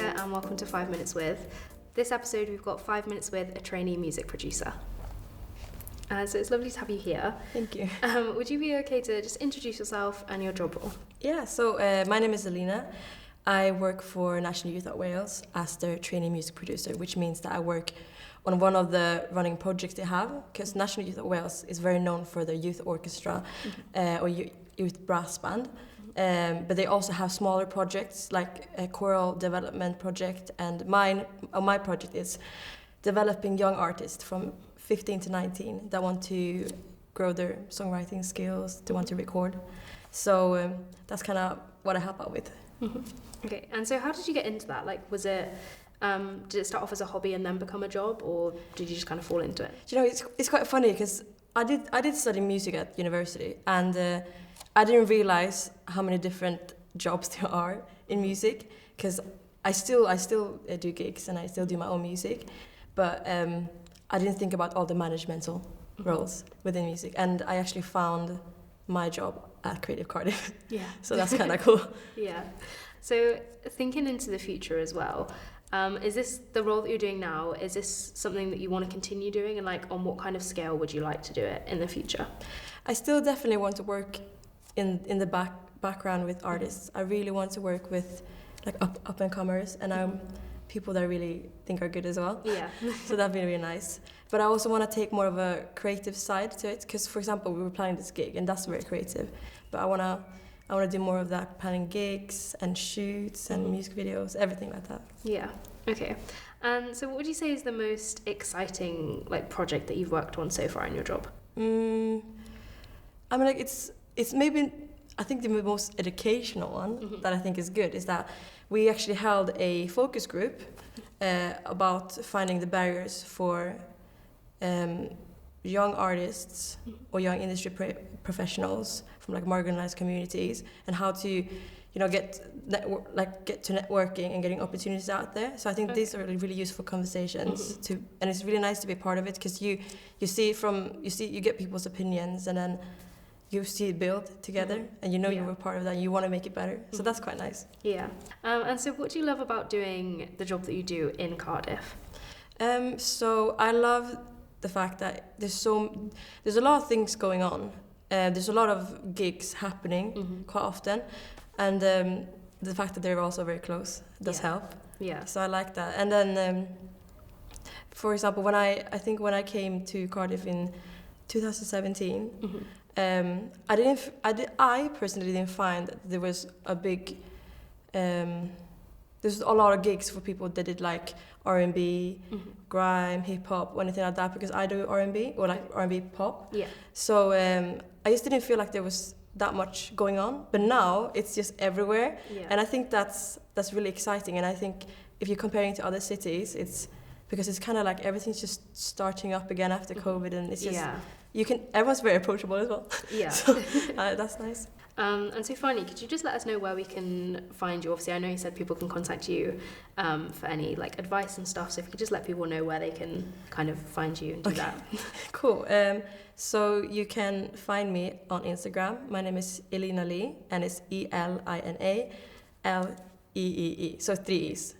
Erykah and welcome to 5 Minutes With. This episode we've got 5 minutes with a trainee music producer. So it's lovely to have you here. Thank you. Would you be okay to just introduce yourself and your job role? Yeah, so my name is Elina. I work for National Youth at Wales as their trainee music producer, which means that I work on one of the running projects they have, because National Youth at Wales is very known for their youth orchestra or youth brass band. But they also have smaller projects like a choral development project, and my project is developing young artists from 15 to 19 that want to grow their songwriting skills, they want to record. So that's kind of what I help out with. Okay, and so how did you get into that? Like, was it, did it start off as a hobby and then become a job, or did you just kind of fall into it? You know, it's quite funny because I did study music at university, and I didn't realize how many different jobs there are in music, because I still do gigs and I still do my own music, but I didn't think about all the managemental roles within music, and I actually found my job at Creative Cardiff. Yeah. So that's kind of cool. Yeah. So thinking into the future as well, is this the role that you're doing now? Is this something that you want to continue doing, and like on what kind of scale would you like to do it in the future? I still definitely want to work in the background with artists. I really want to work with like up and comers, and people that I really think are good as well. Yeah. So that'd be really nice. But I also want to take more of a creative side to it, because for example we were planning this gig and that's very creative, but I want to do more of that, planning gigs and shoots and music videos, everything like that. Yeah. Okay. And so what would you say is the most exciting like project that you've worked on so far in your job? I mean, like it's maybe, I think the most educational one that I think is good is that we actually held a focus group about finding the barriers for young artists or young industry professionals from like marginalized communities, and how to get to networking and getting opportunities out there. So I think these are really useful conversations and it's really nice to be part of it, because you get people's opinions, and then you see it build together, and you were part of that, and you want to make it better. So that's quite nice. Yeah. And so what do you love about doing the job that you do in Cardiff? So I love the fact that there's a lot of things going on. There's a lot of gigs happening quite often, and the fact that they're also very close does help. Yeah. So I like that. And then, for example, when I came to Cardiff in 2017. I personally didn't find that there was a big. There's a lot of gigs for people that did like R&B, grime, hip hop, or anything like that, because I do R&B or like R&B pop. Yeah. So I just didn't feel like there was that much going on, but now it's just everywhere, and I think that's really exciting. And I think if you're comparing to other cities, it's because it's kind of like everything's just starting up again after COVID, and it's just. Everyone's very approachable as well. Yeah. So that's nice. And so finally, could you just let us know where we can find you? Obviously, I know you said people can contact you for any like advice and stuff. So if you could just let people know where they can kind of find you and do that. Cool. So you can find me on Instagram. My name is Elina Lee, and it's ELINA LEEE. So 3 E's.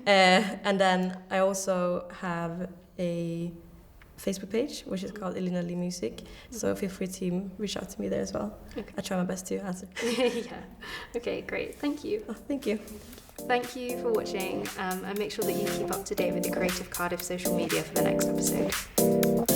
And then I also have a Facebook page, which is called Elina Lee Music. So feel free to reach out to me there as well. Okay. I try my best to answer. Yeah. Okay, great. Thank you. Oh, thank you. Thank you for watching, and make sure that you keep up to date with the Creative Cardiff social media for the next episode.